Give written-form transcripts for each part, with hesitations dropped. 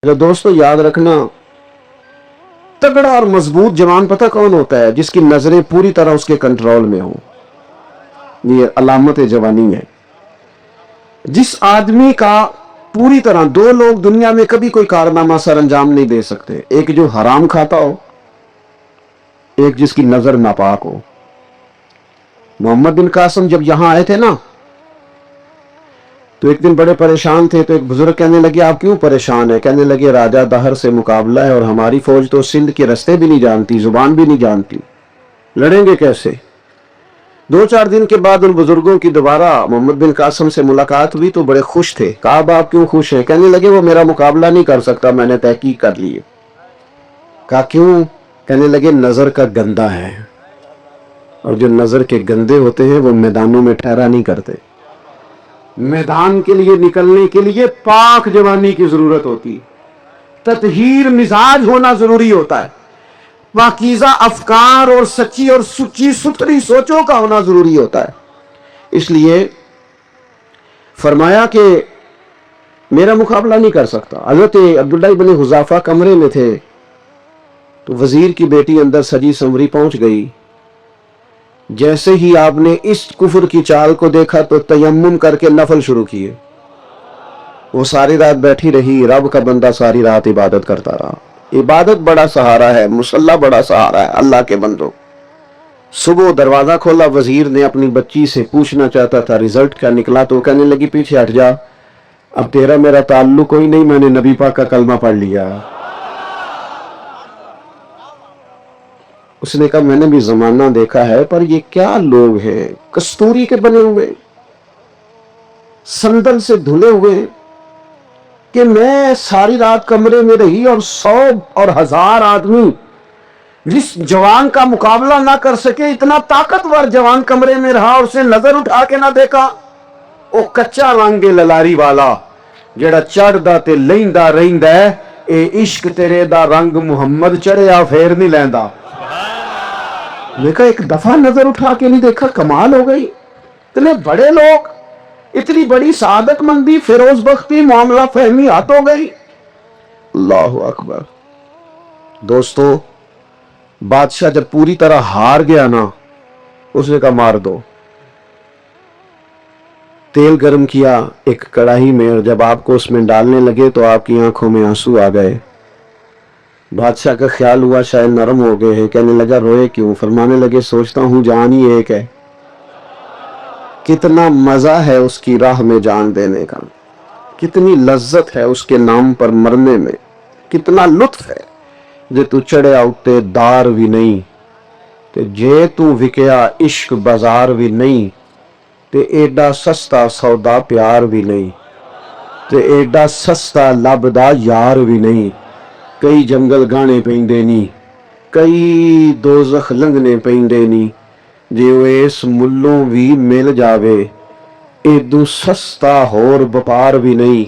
میرے دوستو یاد رکھنا، تگڑا اور مضبوط جوان پتہ کون ہوتا ہے؟ جس کی نظریں پوری طرح اس کے کنٹرول میں ہوں. یہ علامت جوانی ہے. جس آدمی کا پوری طرح، دو لوگ دنیا میں کبھی کوئی کارنامہ سر انجام نہیں دے سکتے، ایک جو حرام کھاتا ہو، ایک جس کی نظر ناپاک ہو. محمد بن قاسم جب یہاں آئے تھے نا، تو ایک دن بڑے پریشان تھے. تو ایک بزرگ کہنے لگے آپ کیوں پریشان ہیں؟ کہنے لگے راجہ دہر سے مقابلہ ہے اور ہماری فوج تو سندھ کے رستے بھی نہیں جانتی، زبان بھی نہیں جانتی، لڑیں گے کیسے؟ 2-4 دن کے بعد ان بزرگوں کی دوبارہ محمد بن قاسم سے ملاقات ہوئی تو بڑے خوش تھے. کہا آپ کیوں خوش ہیں؟ کہنے لگے وہ میرا مقابلہ نہیں کر سکتا، میں نے تحقیق کر لی ہے. کہا کیوں؟ کہنے لگے نظر کا گندہ ہے، اور جو نظر کے گندے ہوتے ہیں وہ میدانوں میں ٹھہرا نہیں کرتے. میدان کے لیے نکلنے کے لیے پاک جوانی کی ضرورت ہوتی ہے، تطہیر مزاج ہونا ضروری ہوتا ہے، پاکیزہ افکار اور سچی اور سچی ستھری سوچوں کا ہونا ضروری ہوتا ہے. اس لیے فرمایا کہ میرا مقابلہ نہیں کر سکتا. حضرت عبداللہ بن حذافہ کمرے میں تھے تو وزیر کی بیٹی اندر سجی سنوری پہنچ گئی. جیسے ہی آپ نے اس کفر کی چال کو دیکھا تو تیمم کر کے نفل شروع کیے. وہ ساری رات بیٹھی رہی، رب کا بندہ ساری رات عبادت کرتا رہا. عبادت بڑا سہارا ہے، مصلی بڑا سہارا ہے اللہ کے بندوں. صبح دروازہ کھولا، وزیر نے اپنی بچی سے پوچھنا چاہتا تھا رزلٹ کیا نکلا، تو کہنے لگی پیچھے ہٹ جا، اب تیرا میرا تعلق کوئی نہیں، میں نے نبی پاک کا کلمہ پڑھ لیا. اس نے کہا میں نے بھی زمانہ دیکھا ہے، پر یہ کیا لوگ ہیں، کستوری کے بنے ہوئے، سندل سے دھلے ہوئے، کہ میں ساری رات کمرے میں رہی اور 100 اور 1000 آدمی جس جوان کا مقابلہ نہ کر سکے، اتنا طاقتور جوان کمرے میں رہا اور اسے نظر اٹھا کے نہ دیکھا. او کچا رنگ للاری والا جڑا چڑھدا تے لیندا رہندا ہے، اے عشق تیرے دا رنگ محمد چڑھیا پھر نہیں لیندا. میں کہا ایک دفعہ نظر اٹھا کے نہیں دیکھا، کمال ہو گئی. اتنے بڑے لوگ، اتنی بڑی سعادت مندی، فیروز بختی، معاملہ فہمی ہاتھ ہو گئی. اللہ اکبر. دوستو بادشاہ جب پوری طرح ہار گیا نا، اس نے کہا مار دو. تیل گرم کیا ایک کڑاہی میں، اور جب آپ کو اس میں ڈالنے لگے تو آپ کی آنکھوں میں آنسو آ گئے. بادشاہ کا خیال ہوا شاید نرم ہو گئے ہیں. کہنے لگا روئے کیوں؟ فرمانے لگے سوچتا ہوں جان ہی ایک ہے، کتنا مزہ ہے اس کی راہ میں جان دینے کا، کتنی لذت ہے اس کے نام پر مرنے میں، کتنا لطف ہے. جے تو چڑھیا اٹھتے دار بھی نہیں، تے جے تو وکیا عشق بازار بھی نہیں، تے ایڈا سستا سودا پیار بھی نہیں، تے ایڈا سستا لبدا یار بھی نہیں. کئی جنگل گانے پیندے نی، کئی دوزخ لنگنے پیندے نی، جے وہ اس ملوں بھی مل جاوے، ایدو سستا ہور بپار بھی نہیں.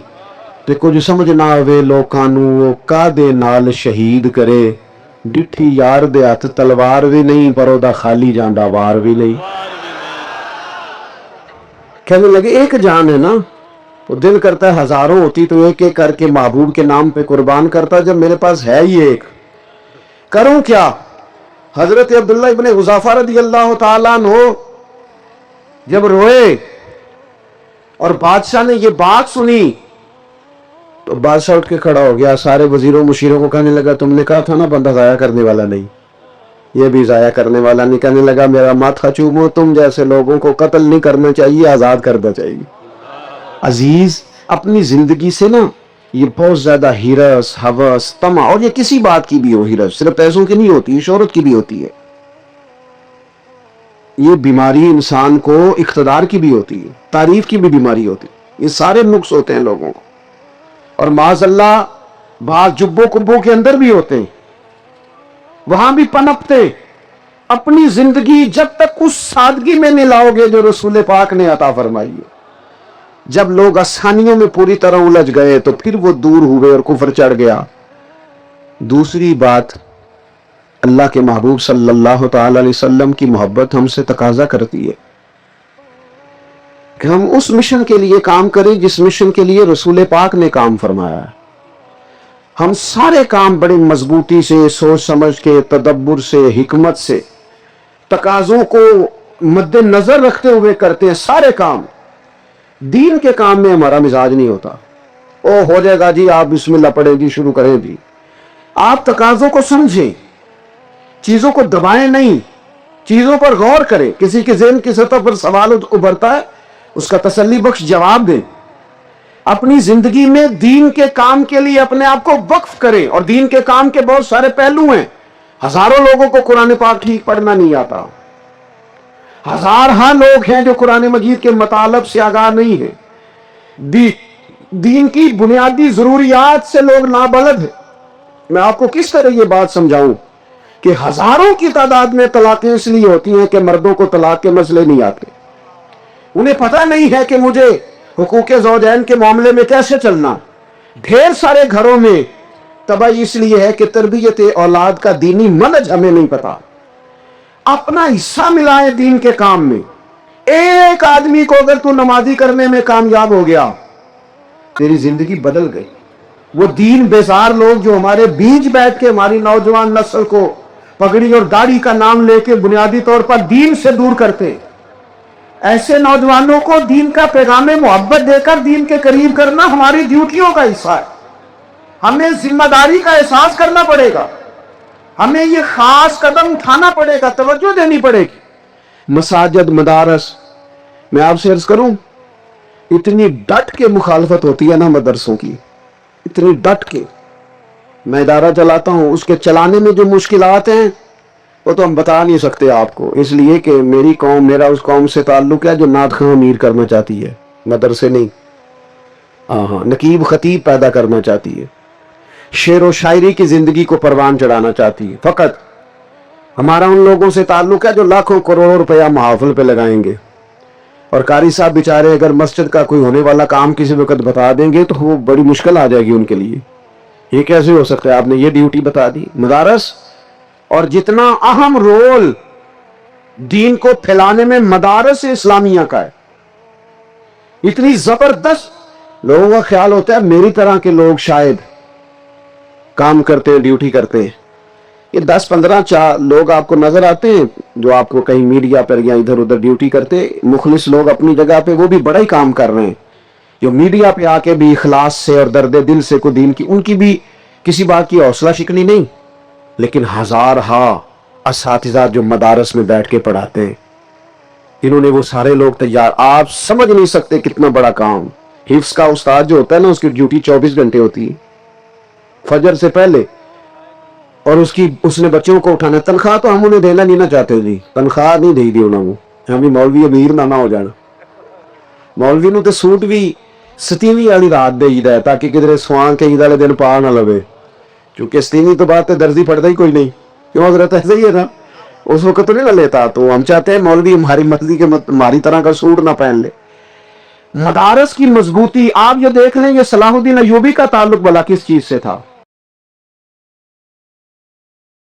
تے کچھ سمجھ نہ آوے لوکاں نوں وہ کادے نال شہید کرے، ڈٹھی یار دے ہاتھ تلوار بھی نہیں، پر او دا خالی جاندا وار بھی نہیں. کہنے لگے ایک جان ہے نا، وہ دل کرتا ہے ہزاروں ہوتی تو ایک ایک کر کے محبوب کے نام پہ قربان کرتا، جب میرے پاس ہے ہی ایک، کروں کیا؟ حضرت عبداللہ ابن حذافہ رضی اللہ تعالیٰ عنہ جب روئے اور بادشاہ نے یہ بات سنی تو بادشاہ اٹھ کے کھڑا ہو گیا. سارے وزیروں مشیروں کو کہنے لگا تم نے کہا تھا نا بندہ ضائع کرنے والا نہیں، یہ بھی ضائع کرنے والا نہیں. کہنے لگا میرا ماتھا چومو، تم جیسے لوگوں کو قتل نہیں کرنا چاہیے، آزاد کرنا چاہیے. عزیز اپنی زندگی سے نا یہ بہت زیادہ ہرس، ہوس، طمع، اور یہ کسی بات کی بھی ہو، ہرس صرف پیسوں کی نہیں ہوتی، یہ شہرت کی بھی ہوتی ہے، یہ بیماری انسان کو اقتدار کی بھی ہوتی ہے، تعریف کی بھی بیماری ہوتی ہے. یہ سارے نقص ہوتے ہیں لوگوں کو، اور معاذ اللہ بعض جبوں کبوں کے اندر بھی ہوتے ہیں، وہاں بھی پنپتے. اپنی زندگی جب تک اس سادگی میں نہیں لاؤ گے جو رسول پاک نے عطا فرمائی ہے، جب لوگ آسانیوں میں پوری طرح الجھ گئے تو پھر وہ دور ہوئے اور کفر چڑھ گیا. دوسری بات، اللہ کے محبوب صلی اللہ تعالی علیہ وسلم کی محبت ہم سے تقاضا کرتی ہے کہ ہم اس مشن کے لیے کام کریں جس مشن کے لیے رسول پاک نے کام فرمایا ہے. ہم سارے کام بڑی مضبوطی سے، سوچ سمجھ کے، تدبر سے، حکمت سے، تقاضوں کو مد نظر رکھتے ہوئے کرتے ہیں سارے کام. دین کے کام میں ہمارا مزاج نہیں ہوتا. او ہو جائے گا جی، آپ بسم اللہ پڑھیں جی، شروع کریں جی. آپ تقاضوں کو سمجھیں، چیزوں کو دبائیں نہیں، چیزوں پر غور کریں. کسی کے ذہن کی سطح پر سوال ابھرتا ہے، اس کا تسلی بخش جواب دیں. اپنی زندگی میں دین کے کام کے لیے اپنے آپ کو وقف کریں. اور دین کے کام کے بہت سارے پہلو ہیں. ہزاروں لوگوں کو قرآن پاک ٹھیک پڑھنا نہیں آتا. ہزارہ لوگ ہیں جو قرآن مجید کے مطالب سے آگاہ نہیں ہیں. دین کی بنیادی ضروریات سے لوگ نابلد ہیں. میں آپ کو کس طرح یہ بات سمجھاؤں کہ ہزاروں کی تعداد میں طلاقیں اس لیے ہوتی ہیں کہ مردوں کو طلاق کے مسئلے نہیں آتے. انہیں پتہ نہیں ہے کہ مجھے حقوق زوجین کے معاملے میں کیسے چلنا. ڈھیر سارے گھروں میں تباہی اس لیے ہے کہ تربیت اولاد کا دینی منہج ہمیں نہیں پتا. اپنا حصہ ملائے دین کے کام میں. ایک آدمی کو اگر تو نمازی کرنے میں کامیاب ہو گیا، تیری زندگی بدل گئی. وہ دین بیزار لوگ جو ہمارے بیچ بیٹھ کے ہماری نوجوان نسل کو پگڑی اور داڑھی کا نام لے کے بنیادی طور پر دین سے دور کرتے، ایسے نوجوانوں کو دین کا پیغام محبت دے کر دین کے قریب کرنا ہماری ڈیوٹیوں کا حصہ ہے. ہمیں ذمہ داری کا احساس کرنا پڑے گا. ہمیں یہ خاص قدم اٹھانا پڑے گا، توجہ دینی پڑے گی. مساجد، مدارس، میں آپ سے عرض کروں، اتنی ڈٹ کے مخالفت ہوتی ہے نا مدرسوں کی، اتنی ڈٹ کے. میں ادارہ چلاتا ہوں، اس کے چلانے میں جو مشکلات ہیں وہ تو ہم بتا نہیں سکتے آپ کو، اس لیے کہ میری قوم، میرا اس قوم سے تعلق ہے جو نعت خواں امیر کرنا چاہتی ہے، مدرسے نہیں. ہاں، نقیب خطیب پیدا کرنا چاہتی ہے، شعر و شاعری کی زندگی کو پروان چڑھانا چاہتی ہے. فقط ہمارا ان لوگوں سے تعلق ہے جو لاکھوں کروڑ روپیہ محافل پہ لگائیں گے. اور قاری صاحب بیچارے اگر مسجد کا کوئی ہونے والا کام کسی وقت بتا دیں گے تو وہ بڑی مشکل آ جائے گی ان کے لیے. یہ کیسے ہو سکتا ہے، آپ نے یہ ڈیوٹی بتا دی. مدارس اور جتنا اہم رول دین کو پھیلانے میں مدارس اسلامیہ کا ہے، اتنی زبردست. لوگوں کا خیال ہوتا ہے میری طرح کے لوگ شاید کام کرتے ہیں، ڈیوٹی کرتے ہیں. یہ 10-15 لوگ آپ کو نظر آتے ہیں جو آپ کو کہیں میڈیا پر یا ادھر ادھر ڈیوٹی کرتے. مخلص لوگ اپنی جگہ پہ وہ بھی بڑا ہی کام کر رہے ہیں، جو میڈیا پہ آ کے بھی اخلاص سے اور درد دل سے کو دین کی، ان کی بھی کسی بات کی حوصلہ شکنی نہیں. لیکن ہزارہ اساتذہ جو مدارس میں بیٹھ کے پڑھاتے ہیں، انہوں نے وہ سارے لوگ تیار. آپ سمجھ نہیں سکتے کتنا بڑا کام. حفظ کا استاد جو ہوتا ہے نا، اس کی ڈیوٹی 24 گھنٹے ہوتی ہے فجر سے پہلے، اور اس نے بچوں کو اٹھانا. تنخواہ تو ہم انہیں دینا نہیں نہ چاہتے جی، تنخواہ نہیں دے دی انہوں نے. ہمیں مولوی امیر نہ ہو جانا. مولوی نو تے سوٹ بھی 27ویں والی رات دے دیتا ہے تاکہ کدھر سوان کے عید والے دن پا نہ لوے، کیونکہ 27ویں تو بعد تے درزی پڑتا ہی کوئی نہیں. کیوں حضرت ایسا ہی ہے نا، اس وقت تو نہیں نہ لیتا. تو ہم چاہتے ہیں مولوی ہماری مرضی کے ہماری طرح کا سوٹ نہ پہن لے. مدارس کی مضبوطی آپ یہ دیکھ لیں، یہ صلاح الدین ایوبی کا تعلق بلا کس چیز سے تھا؟